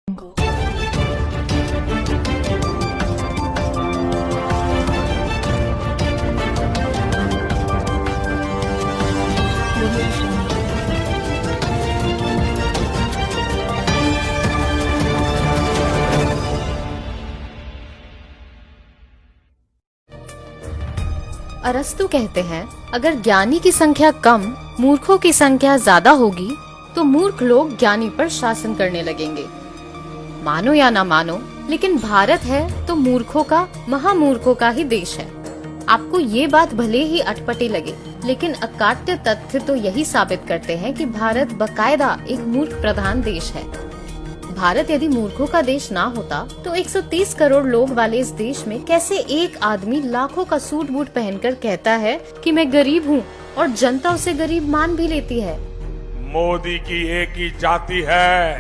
अरस्तु कहते हैं, अगर ज्ञानी की संख्या कम, मूर्खों की संख्या ज्यादा होगी तो मूर्ख लोग ज्ञानी पर शासन करने लगेंगे। मानो या ना मानो, लेकिन भारत है तो मूर्खों का, महामूर्खों का ही देश है। आपको ये बात भले ही अटपटी लगे, लेकिन अकाट्य तथ्य तो यही साबित करते हैं कि भारत बकायदा एक मूर्ख प्रधान देश है। भारत यदि मूर्खों का देश ना होता तो 130 करोड़ लोग वाले इस देश में कैसे एक आदमी लाखों का सूट बूट पहनकर कहता है कि मैं गरीब हूँ और जनता उसे गरीब मान भी लेती है। मोदी की एक ही जाति है,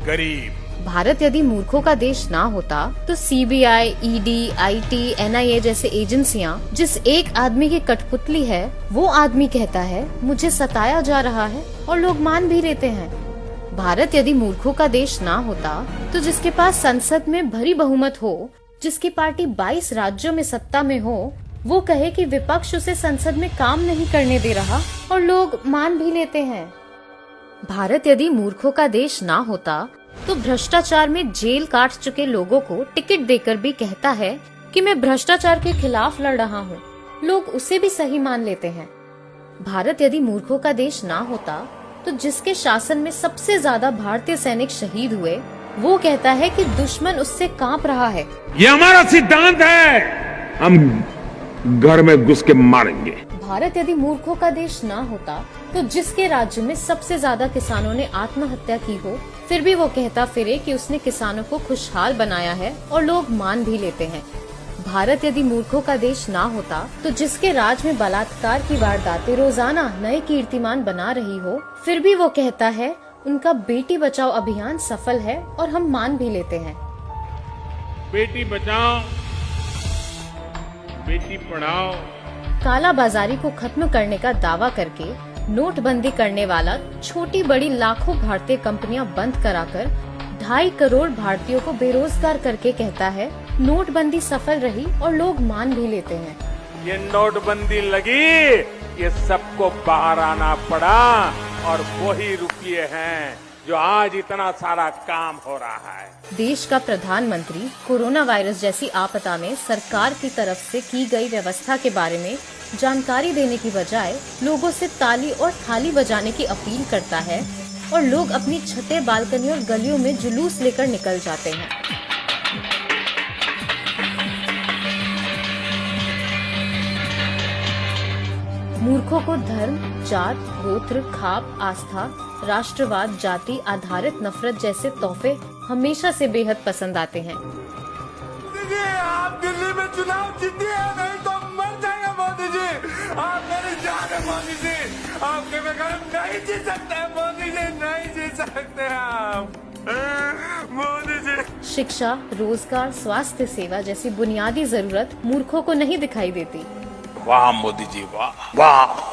गरीब। भारत यदि मूर्खों का देश ना होता तो सीबीआई, ईडी, आईटी, एनआईए जैसे एजेंसियां जिस एक आदमी की कठपुतली है, वो आदमी कहता है मुझे सताया जा रहा है और लोग मान भी लेते हैं। भारत यदि मूर्खों का देश ना होता तो जिसके पास संसद में भरी बहुमत हो, जिसकी पार्टी 22 राज्यों में सत्ता में हो, वो कहे कि विपक्ष उसे संसद में काम नहीं करने दे रहा और लोग मान भी लेते हैं। भारत यदि मूर्खों का देश ना होता तो भ्रष्टाचार में जेल काट चुके लोगों को टिकट देकर भी कहता है कि मैं भ्रष्टाचार के खिलाफ लड़ रहा हूँ, लोग उसे भी सही मान लेते हैं। भारत यदि मूर्खों का देश ना होता तो जिसके शासन में सबसे ज्यादा भारतीय सैनिक शहीद हुए, वो कहता है कि दुश्मन उससे कांप रहा है। ये हमारा सिद्धांत है, हम घर में घुस के मारेंगे। भारत यदि मूर्खों का देश ना होता तो जिसके राज्य में सबसे ज्यादा किसानों ने आत्महत्या की हो, फिर भी वो कहता फिरे कि उसने किसानों को खुशहाल बनाया है और लोग मान भी लेते हैं। भारत यदि मूर्खों का देश ना होता तो जिसके राज में बलात्कार की वारदातें रोजाना नए कीर्तिमान बना रही हो, फिर भी वो कहता है उनका बेटी बचाओ अभियान सफल है और हम मान भी लेते हैं। बेटी बचाओ, बेटी पढ़ाओ। काला बाजारी को खत्म करने का दावा करके नोटबंदी करने वाला छोटी बड़ी लाखों भारतीय कंपनियां बंद कराकर 2.5 करोड़ भारतीयों को बेरोजगार करके कहता है नोटबंदी सफल रही और लोग मान भी लेते हैं। ये नोटबंदी लगी, ये सबको बाहर आना पड़ा और वही रुपये हैं जो आज इतना सारा काम हो रहा है। देश का प्रधानमंत्री कोरोना वायरस जैसी आपदा में सरकार की तरफ से की गई व्यवस्था के बारे में जानकारी देने की बजाय लोगों से ताली और थाली बजाने की अपील करता है और लोग अपनी छतें, बालकनी और गलियों में जुलूस लेकर निकल जाते हैं। मूर्खों को धर्म, जात, गोत्र, खाप, आस्था, राष्ट्रवाद, जाति आधारित नफरत जैसे तोहफे हमेशा से बेहद पसंद आते हैं। मोदी जी, आप दिल्ली में चुनाव जीतिए, नहीं तो मर जाएंगे मोदी जी। आप मेरी जान है मोदी जी, आपके बगैर नहीं जी सकते मोदी जी, नहीं जी सकते आप मोदी जी। शिक्षा, रोजगार, स्वास्थ्य सेवा जैसी बुनियादी जरूरत मूर्खों को नहीं दिखाई देती। वाह मोदी जी, वाह वाह।